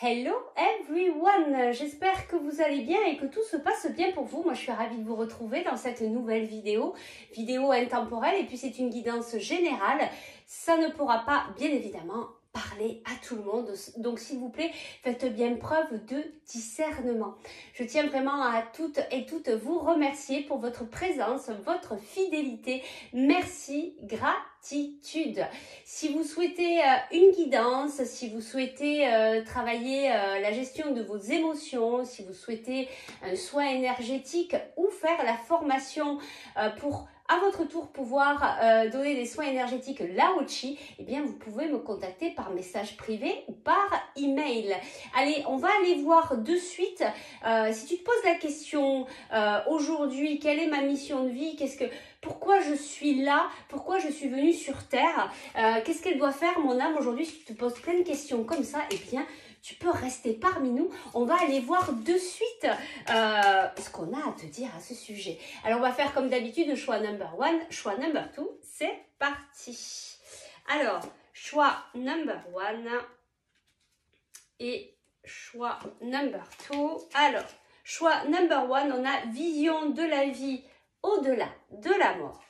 Hello everyone, j'espère que vous allez bien et que tout se passe bien pour vous. Moi je suis ravie de vous retrouver dans cette nouvelle vidéo intemporelle et puis c'est une guidance générale. Ça ne pourra pas bien évidemment parler à tout le monde, donc s'il vous plaît faites bien preuve de discernement. Je tiens vraiment à toutes et toutes vous remercier pour votre présence, votre fidélité. Merci, gratitude. Si vous souhaitez une guidance, si vous souhaitez travailler la gestion de vos émotions, si vous souhaitez un soin énergétique ou faire la formation pour à votre tour pouvoir donner des soins énergétiques Lao-Chi, eh bien vous pouvez me contacter par message privé ou par email. Allez, on va aller voir de suite. Si tu te poses la question aujourd'hui, quelle est ma mission de vie, pourquoi je suis là, pourquoi je suis venue sur Terre, qu'est-ce qu'elle doit faire mon âme aujourd'hui? Si tu te poses plein de questions comme ça, eh bien tu peux rester parmi nous. On va aller voir de suite ce qu'on a à te dire à ce sujet. Alors, on va faire comme d'habitude, choix number 1, choix number 2. C'est parti. Alors, choix number 1 et choix number 2. Alors, choix number 1, on a vision de la vie au-delà de la mort.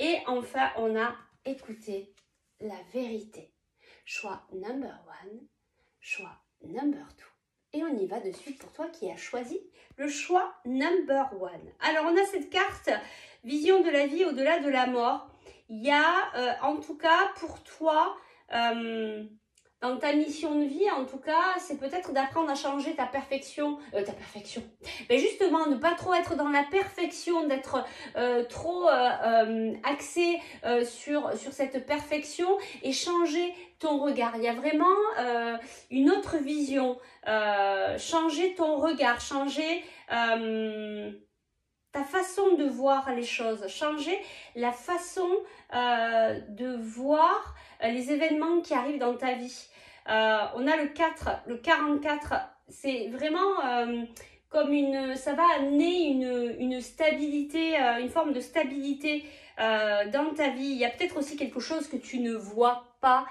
Et enfin, on a écouté la vérité. Choix number 1, choix number 2. Et on y va de suite pour toi qui as choisi le choix number 1. Alors, on a cette carte, vision de la vie au-delà de la mort. Il y a, en tout cas, pour toi, dans ta mission de vie, en tout cas, c'est peut-être d'apprendre à changer ta perfection. Mais justement, ne pas trop être dans la perfection, d'être trop axé sur cette perfection et changer ton regard. Il y a vraiment une autre vision. Changer ton regard, changer ta façon de voir les choses, changer la façon de voir les événements qui arrivent dans ta vie. On a le 4, le 44, c'est vraiment comme ça va amener une stabilité, une forme de stabilité dans ta vie. Il y a peut-être aussi quelque chose que tu ne vois pas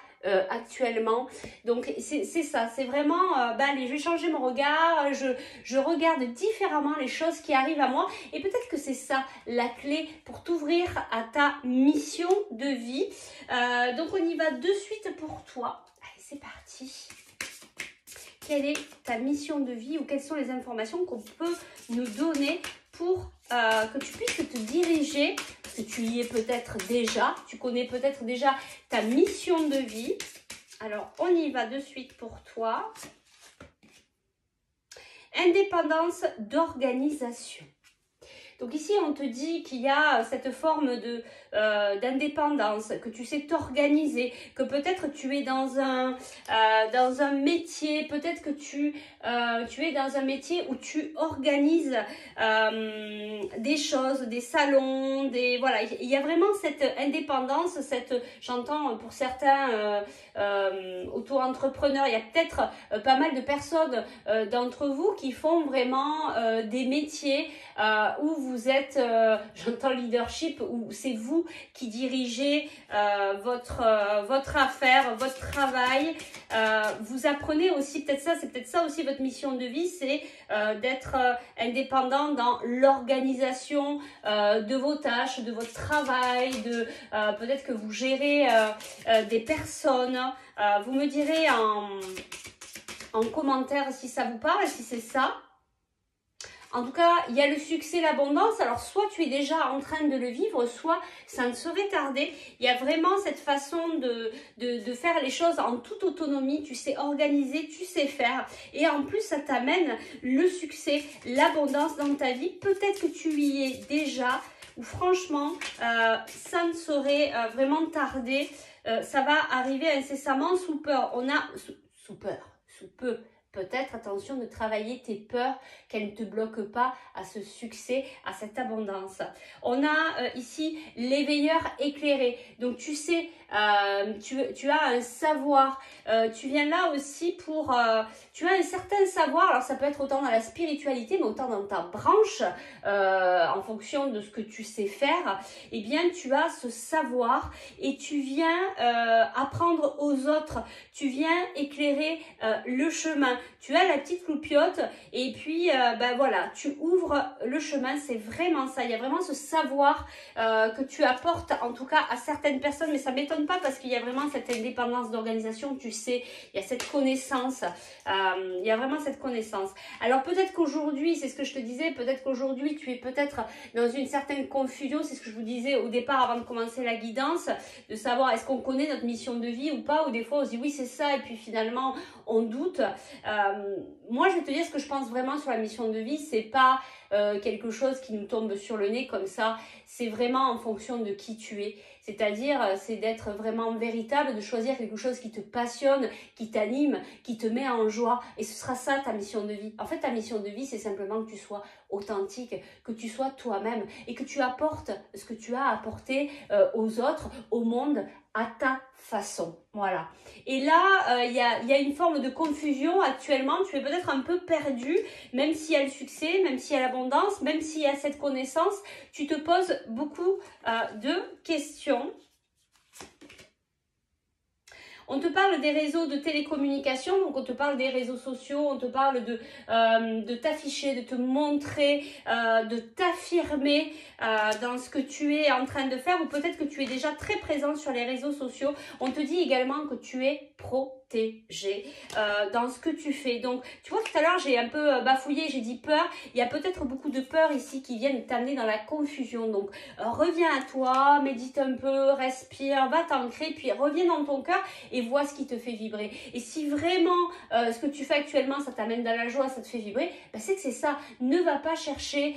actuellement. Donc c'est ça, c'est vraiment allez, je vais changer mon regard, je regarde différemment les choses qui arrivent à moi et peut-être que c'est ça la clé pour t'ouvrir à ta mission de vie. Donc on y va de suite pour toi. Allez, c'est parti. Quelle est ta mission de vie ou quelles sont les informations qu'on peut nous donner pour que tu puisses te diriger, parce que tu y es peut-être déjà, tu connais peut-être déjà ta mission de vie. Alors, on y va de suite pour toi. Indépendance d'organisation. Donc ici, on te dit qu'il y a cette forme d'indépendance, que tu sais t'organiser, que peut-être tu es dans un métier, peut-être que tu es dans un métier où tu organises des choses, des salons, voilà, il y a vraiment cette indépendance, j'entends pour certains auto-entrepreneurs, il y a peut-être pas mal de personnes d'entre vous qui font vraiment des métiers où vous êtes, j'entends leadership, où c'est vous qui dirigez votre affaire, votre travail. Vous apprenez aussi, c'est peut-être ça aussi votre mission de vie, c'est d'être indépendant dans l'organisation de vos tâches, de votre travail, peut-être que vous gérez des personnes. Vous me direz en commentaire si ça vous parle, si c'est ça. En tout cas, il y a le succès, l'abondance. Alors, soit tu es déjà en train de le vivre, soit ça ne saurait tarder. Il y a vraiment cette façon de faire les choses en toute autonomie. Tu sais organiser, tu sais faire. Et en plus, ça t'amène le succès, l'abondance dans ta vie. Peut-être que tu y es déjà. Ou franchement, ça ne saurait vraiment tarder. Ça va arriver incessamment sous peur. Sous peu. peut-être, attention, de travailler tes peurs, qu'elles ne te bloquent pas à ce succès, à cette abondance. On a ici l'éveilleur éclairé. Donc, tu sais, tu as un savoir. Tu viens là aussi pour... tu as un certain savoir. Alors, ça peut être autant dans la spiritualité, mais autant dans ta branche, en fonction de ce que tu sais faire. Eh bien, tu as ce savoir et tu viens apprendre aux autres. Tu viens éclairer le chemin. Tu as la petite loupiote et puis ben voilà, tu ouvres le chemin. C'est vraiment ça. Il y a vraiment ce savoir que tu apportes en tout cas à certaines personnes, mais ça ne m'étonne pas parce qu'il y a vraiment cette indépendance d'organisation. Tu sais, il y a cette connaissance. Il y a vraiment cette connaissance. Alors peut-être qu'aujourd'hui, c'est ce que je te disais, peut-être qu'aujourd'hui tu es peut-être dans une certaine confusion. C'est ce que je vous disais au départ avant de commencer la guidance, de savoir est-ce qu'on connaît notre mission de vie ou pas, ou des fois on se dit oui c'est ça et puis finalement on doute. Moi je vais te dire ce que je pense vraiment sur la mission de vie, c'est pas quelque chose qui nous tombe sur le nez comme ça, c'est vraiment en fonction de qui tu es, c'est-à-dire c'est d'être vraiment véritable, de choisir quelque chose qui te passionne, qui t'anime, qui te met en joie et ce sera ça ta mission de vie. En fait ta mission de vie c'est simplement que tu sois authentique, que tu sois toi-même et que tu apportes ce que tu as apporté aux autres, au monde, à ta façon. Voilà. Et là, il y a une forme de confusion actuellement. Tu es peut-être un peu perdu, même s'il y a le succès, même s'il y a l'abondance, même s'il y a cette connaissance, tu te poses beaucoup de questions. On te parle des réseaux de télécommunication, donc on te parle des réseaux sociaux, on te parle de t'afficher, de te montrer, de t'affirmer dans ce que tu es en train de faire ou peut-être que tu es déjà très présent sur les réseaux sociaux. On te dit également que tu es protégé dans ce que tu fais. Donc, tu vois, tout à l'heure, j'ai un peu bafouillé, j'ai dit peur. Il y a peut-être beaucoup de peurs ici qui viennent t'amener dans la confusion. Donc, reviens à toi, médite un peu, respire, va t'ancrer, puis reviens dans ton cœur et vois ce qui te fait vibrer. Et si vraiment ce que tu fais actuellement, ça t'amène dans la joie, ça te fait vibrer, ben c'est que c'est ça. Ne va pas chercher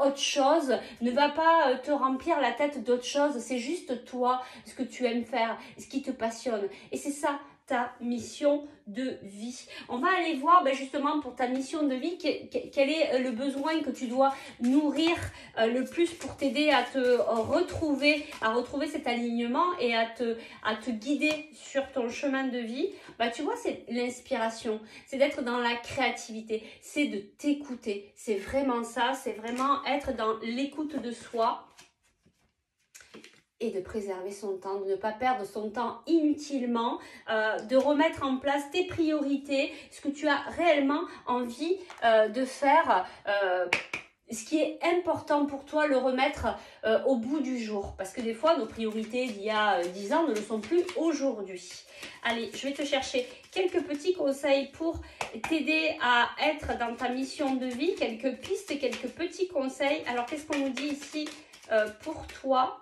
autre chose, ne va pas te remplir la tête d'autre chose. C'est juste toi, ce que tu aimes faire, ce qui te passionne. Et c'est ça ta mission de vie. On va aller voir justement pour ta mission de vie quel est le besoin que tu dois nourrir le plus pour t'aider à te retrouver, cet alignement et à te guider sur ton chemin de vie. Tu vois, c'est l'inspiration, c'est d'être dans la créativité, c'est de t'écouter. C'est vraiment ça, c'est vraiment être dans l'écoute de soi. Et de préserver son temps, de ne pas perdre son temps inutilement, de remettre en place tes priorités, ce que tu as réellement envie de faire, ce qui est important pour toi, le remettre au bout du jour. Parce que des fois, nos priorités d'il y a 10 ans ne le sont plus aujourd'hui. Allez, je vais te chercher quelques petits conseils pour t'aider à être dans ta mission de vie, quelques pistes, quelques petits conseils. Alors, qu'est-ce qu'on nous dit ici pour toi ?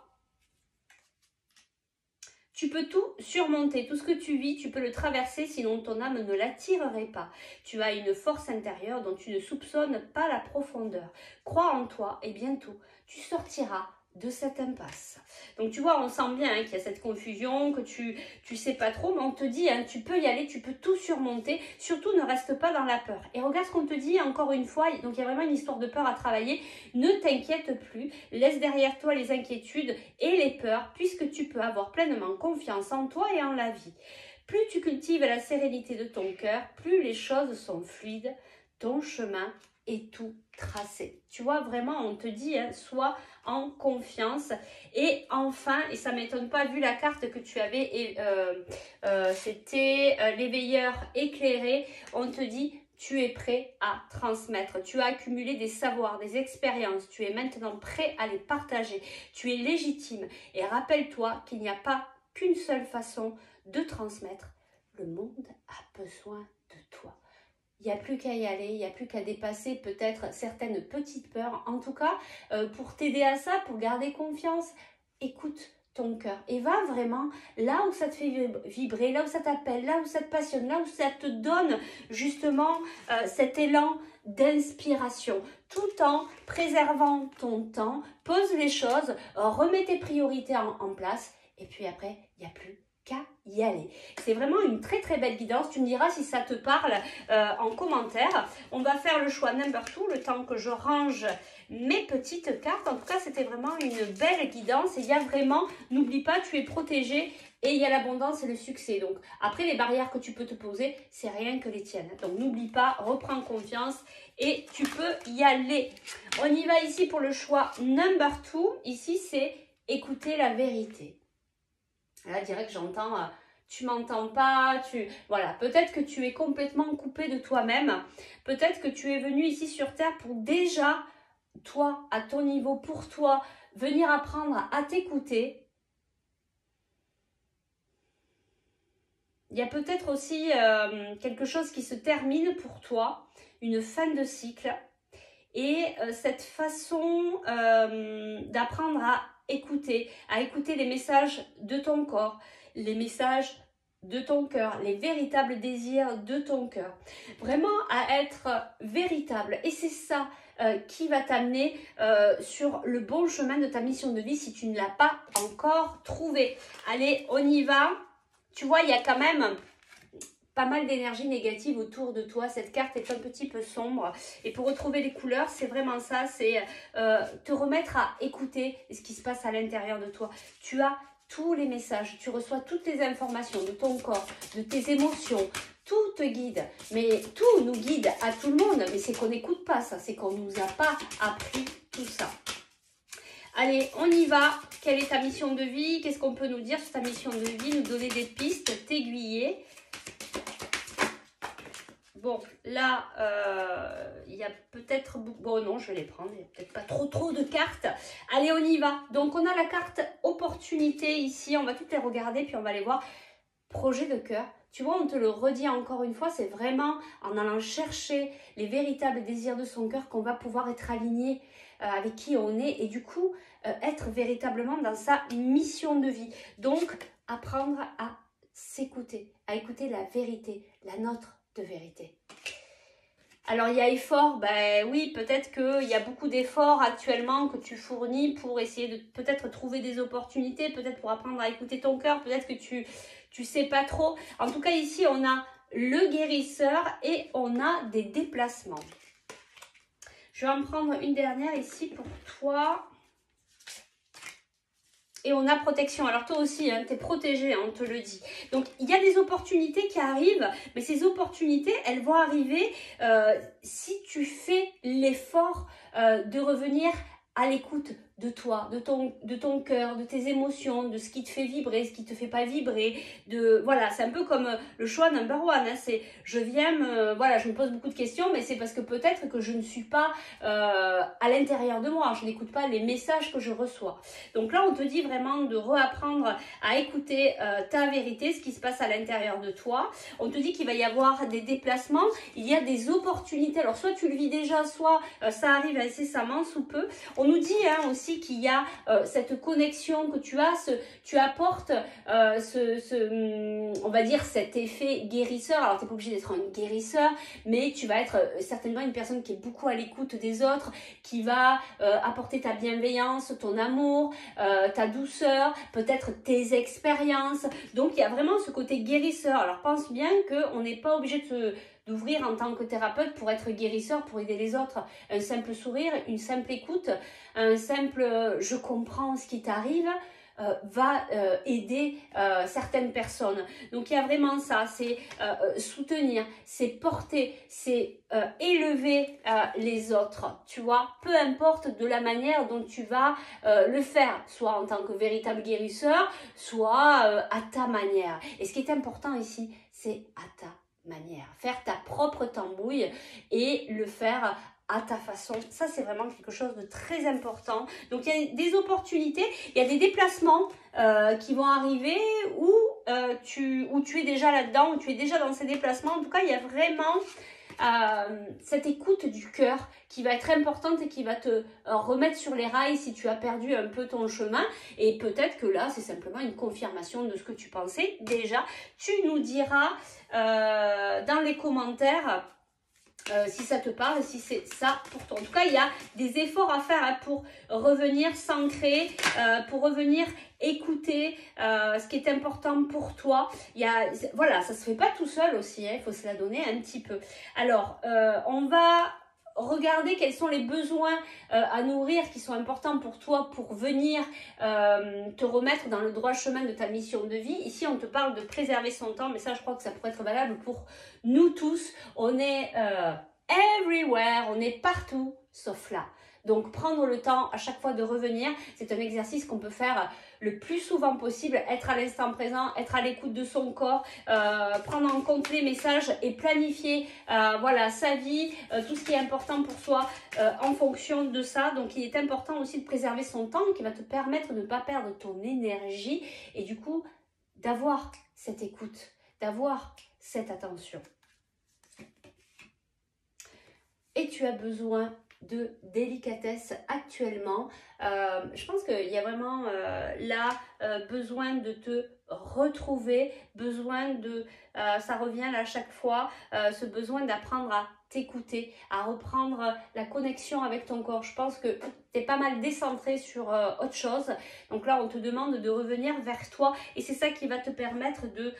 Tu peux tout surmonter, tout ce que tu vis, tu peux le traverser, sinon ton âme ne l'attirerait pas. Tu as une force intérieure dont tu ne soupçonnes pas la profondeur. Crois en toi et bientôt, tu sortiras de cette impasse. Donc tu vois, on sent bien qu'il y a cette confusion, que tu sais pas trop, mais on te dit, tu peux y aller, tu peux tout surmonter, surtout ne reste pas dans la peur. Et regarde ce qu'on te dit encore une fois, donc il y a vraiment une histoire de peur à travailler, ne t'inquiète plus, laisse derrière toi les inquiétudes et les peurs, puisque tu peux avoir pleinement confiance en toi et en la vie. Plus tu cultives la sérénité de ton cœur, plus les choses sont fluides, ton chemin est tout tracé. Tu vois, vraiment, on te dit, sois en confiance. Et enfin, et ça ne m'étonne pas vu la carte que tu avais, c'était l'éveilleur éclairé, on te dit, tu es prêt à transmettre. Tu as accumulé des savoirs, des expériences. Tu es maintenant prêt à les partager. Tu es légitime. Et rappelle-toi qu'il n'y a pas qu'une seule façon de transmettre. Le monde a besoin de toi. Il n'y a plus qu'à y aller, il n'y a plus qu'à dépasser peut-être certaines petites peurs. En tout cas, pour t'aider à ça, pour garder confiance, écoute ton cœur et va vraiment là où ça te fait vibrer, là où ça t'appelle, là où ça te passionne, là où ça te donne justement cet élan d'inspiration, tout en préservant ton temps. Pose les choses, remets tes priorités en place et puis après, il n'y a plus qu'à y aller. C'est vraiment une très très belle guidance. Tu me diras si ça te parle en commentaire. On va faire le choix number 2, le temps que je range mes petites cartes. En tout cas, c'était vraiment une belle guidance. Et il y a vraiment, n'oublie pas, tu es protégé et il y a l'abondance et le succès. Donc, après, les barrières que tu peux te poser, c'est rien que les tiennes. Donc, n'oublie pas, reprends confiance et tu peux y aller. On y va ici pour le choix number 2. Ici, c'est écouter la vérité. Là, direct, j'entends, tu m'entends pas, voilà, peut-être que tu es complètement coupé de toi-même. Peut-être que tu es venu ici sur Terre pour déjà, toi, à ton niveau, pour toi, venir apprendre à t'écouter. Il y a peut-être aussi quelque chose qui se termine pour toi, une fin de cycle. Et cette façon d'apprendre à écouter les messages de ton corps, les messages de ton cœur, les véritables désirs de ton cœur. Vraiment à être véritable. Et c'est ça qui va t'amener sur le bon chemin de ta mission de vie si tu ne l'as pas encore trouvé. Allez, on y va. Tu vois, il y a quand même pas mal d'énergie négative autour de toi. Cette carte est un petit peu sombre. Et pour retrouver les couleurs, c'est vraiment ça. C'est te remettre à écouter ce qui se passe à l'intérieur de toi. Tu as tous les messages. Tu reçois toutes les informations de ton corps, de tes émotions. Tout te guide. Mais tout nous guide à tout le monde. Mais c'est qu'on n'écoute pas ça. C'est qu'on ne nous a pas appris tout ça. Allez, on y va. Quelle est ta mission de vie? Qu'est-ce qu'on peut nous dire sur ta mission de vie? Nous donner des pistes, t'aiguiller. Bon, là, il y a peut-être... Bon, non, je vais les prendre. Il n'y a peut-être pas trop de cartes. Allez, on y va. Donc, on a la carte opportunité ici. On va toutes les regarder, puis on va les voir. Projet de cœur. Tu vois, on te le redit encore une fois, c'est vraiment en allant chercher les véritables désirs de son cœur qu'on va pouvoir être aligné avec qui on est et du coup, être véritablement dans sa mission de vie. Donc, apprendre à s'écouter, à écouter la vérité, la nôtre de vérité. Alors, il y a effort, ben oui, peut-être qu'il y a beaucoup d'efforts actuellement que tu fournis pour essayer de peut-être trouver des opportunités, peut-être pour apprendre à écouter ton cœur, peut-être que tu sais pas trop. En tout cas, ici, on a le guérisseur et on a des déplacements. Je vais en prendre une dernière ici pour toi. Et on a protection. Alors toi aussi, hein, tu es protégé, hein, on te le dit. Donc, il y a des opportunités qui arrivent, mais ces opportunités, elles vont arriver si tu fais l'effort de revenir à l'écoute de toi, de ton cœur, de tes émotions, de ce qui te fait vibrer, ce qui ne te fait pas vibrer. Voilà, c'est un peu comme le choix number 1. Hein, c'est, je viens, voilà, je me pose beaucoup de questions, mais c'est parce que peut-être que je ne suis pas à l'intérieur de moi. Je n'écoute pas les messages que je reçois. Donc là, on te dit vraiment de réapprendre à écouter ta vérité, ce qui se passe à l'intérieur de toi. On te dit qu'il va y avoir des déplacements, il y a des opportunités. Alors, soit tu le vis déjà, soit ça arrive incessamment, sous peu. On nous dit hein, aussi qu'il y a cette connexion que tu as, tu apportes on va dire cet effet guérisseur. Alors tu n'es pas obligé d'être un guérisseur, mais tu vas être certainement une personne qui est beaucoup à l'écoute des autres, qui va apporter ta bienveillance, ton amour, ta douceur, peut-être tes expériences. Donc il y a vraiment ce côté guérisseur. Alors pense bien qu'on n'est pas obligé d'ouvrir en tant que thérapeute pour être guérisseur, pour aider les autres. Un simple sourire, une simple écoute, un simple « je comprends ce qui t'arrive » va aider certaines personnes. Donc il y a vraiment ça, c'est soutenir, c'est porter, c'est élever les autres, tu vois, peu importe de la manière dont tu vas le faire, soit en tant que véritable guérisseur, soit à ta manière. Et ce qui est important ici, c'est à ta manière. Faire ta propre tambouille et le faire à ta façon. Ça, c'est vraiment quelque chose de très important. Donc, il y a des opportunités, il y a des déplacements qui vont arriver où tu es déjà là-dedans, où tu es déjà dans ces déplacements. En tout cas, il y a vraiment cette écoute du cœur qui va être importante et qui va te remettre sur les rails si tu as perdu un peu ton chemin. Et peut-être que là, c'est simplement une confirmation de ce que tu pensais déjà. Tu nous diras dans les commentaires si ça te parle, si c'est ça pour toi. En tout cas, il y a des efforts à faire hein, pour revenir s'ancrer, pour revenir écouter ce qui est important pour toi. Voilà, ça se fait pas tout seul aussi, hein, il faut se la donner un petit peu. Alors, on va regarder quels sont les besoins à nourrir qui sont importants pour toi pour venir te remettre dans le droit chemin de ta mission de vie. Ici, on te parle de préserver son temps, mais ça, je crois que ça pourrait être valable pour nous tous. On est everywhere, on est partout, sauf là. Donc, prendre le temps à chaque fois de revenir, c'est un exercice qu'on peut faire le plus souvent possible, être à l'instant présent, être à l'écoute de son corps, prendre en compte les messages et planifier voilà, sa vie, tout ce qui est important pour soi en fonction de ça. Donc, il est important aussi de préserver son temps qui va te permettre de ne pas perdre ton énergie et du coup, d'avoir cette écoute, d'avoir cette attention. Et tu as besoin de délicatesse actuellement. Je pense qu'il y a vraiment là besoin de te retrouver, besoin de, ça revient là à chaque fois, ce besoin d'apprendre à t'écouter, à reprendre la connexion avec ton corps. Je pense que tu es pas mal décentré sur autre chose. Donc là, on te demande de revenir vers toi et c'est ça qui va te permettre de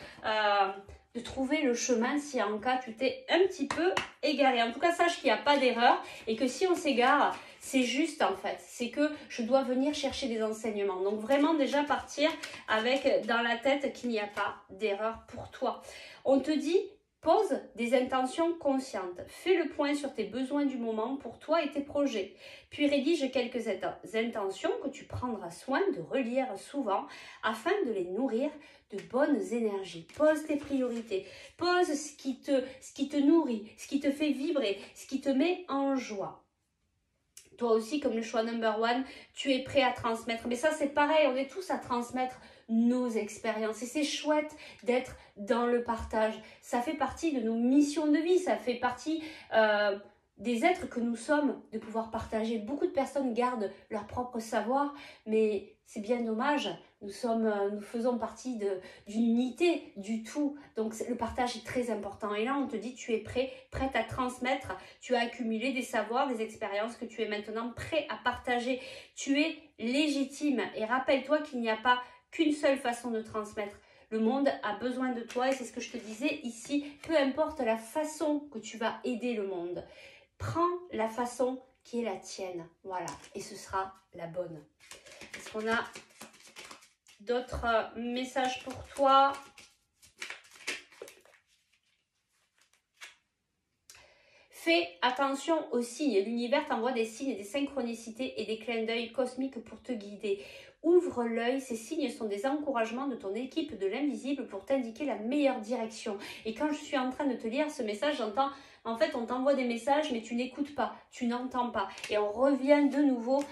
trouver le chemin si en cas tu t'es un petit peu égaré. En tout cas, sache qu'il n'y a pas d'erreur et que si on s'égare, c'est juste en fait. C'est que je dois venir chercher des enseignements. Donc vraiment déjà partir avec dans la tête qu'il n'y a pas d'erreur pour toi. On te dit, pose des intentions conscientes. Fais le point sur tes besoins du moment pour toi et tes projets. Puis rédige quelques intentions que tu prendras soin de relire souvent afin de les nourrir de bonnes énergies. Pose tes priorités. Pose ce qui te nourrit, ce qui te fait vibrer, ce qui te met en joie. Toi aussi, comme le choix number one, tu es prêt à transmettre. Mais ça, c'est pareil, on est tous à transmettre nos expériences. Et c'est chouette d'être dans le partage. Ça fait partie de nos missions de vie, ça fait partie des êtres que nous sommes, de pouvoir partager. Beaucoup de personnes gardent leur propre savoir, mais c'est bien dommage. Nous faisons partie d'une unité, du tout. Donc le partage est très important. Et là, on te dit, tu es prête à transmettre. Tu as accumulé des savoirs, des expériences que tu es maintenant prêt à partager. Tu es légitime. Et rappelle-toi qu'il n'y a pas qu'une seule façon de transmettre. Le monde a besoin de toi et c'est ce que je te disais ici. Peu importe la façon que tu vas aider le monde. Prends la façon qui est la tienne. Voilà. Et ce sera la bonne. Est-ce qu'on a d'autres messages pour toi? Fais attention aux signes. L'univers t'envoie des signes, des synchronicités et des clins d'œil cosmiques pour te guider. Ouvre l'œil, ces signes sont des encouragements de ton équipe de l'invisible pour t'indiquer la meilleure direction. Et quand je suis en train de te lire ce message, j'entends, en fait, on t'envoie des messages, mais tu n'écoutes pas, tu n'entends pas. Et on revient de nouveau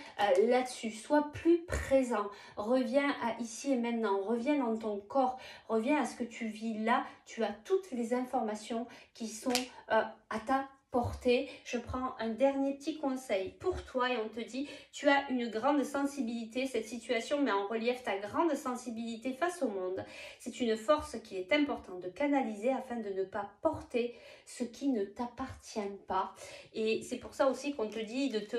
là-dessus. Sois plus présent, reviens à ici et maintenant, reviens dans ton corps, reviens à ce que tu vis là. Tu as toutes les informations qui sont à ta portée. Je prends un dernier petit conseil pour toi et on te dit, tu as une grande sensibilité, cette situation met en relief ta grande sensibilité face au monde. C'est une force qu'il est important de canaliser afin de ne pas porter ce qui ne t'appartient pas. Et c'est pour ça aussi qu'on te dit de te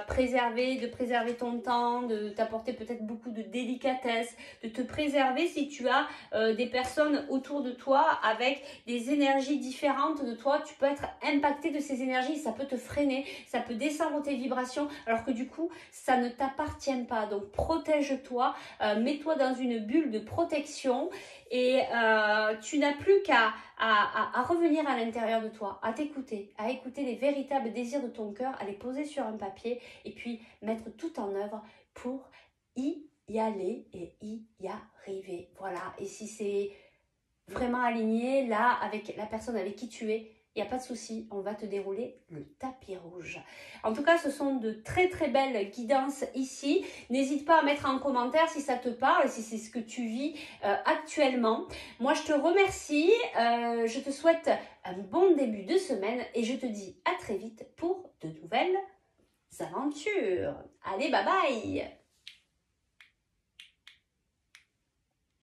préserver, de préserver ton temps, de t'apporter peut-être beaucoup de délicatesse, de te préserver si tu as des personnes autour de toi avec des énergies différentes de toi. Tu peux être impacté de ces énergies, ça peut te freiner, ça peut descendre tes vibrations, alors que du coup, ça ne t'appartient pas. Donc, protège-toi, mets-toi dans une bulle de protection et tu n'as plus qu'à revenir à l'intérieur de toi, à t'écouter, à écouter les véritables désirs de ton cœur, à les poser sur un papier et puis mettre tout en œuvre pour y aller et y arriver. Voilà, et si c'est vraiment aligné là avec la personne avec qui tu es, il n'y a pas de souci, on va te dérouler le tapis rouge. En tout cas, ce sont de très très belles guidances ici. N'hésite pas à mettre en commentaire si ça te parle, si c'est ce que tu vis actuellement. Moi, je te remercie, je te souhaite un bon début de semaine et je te dis à très vite pour de nouvelles aventures. Allez, bye bye!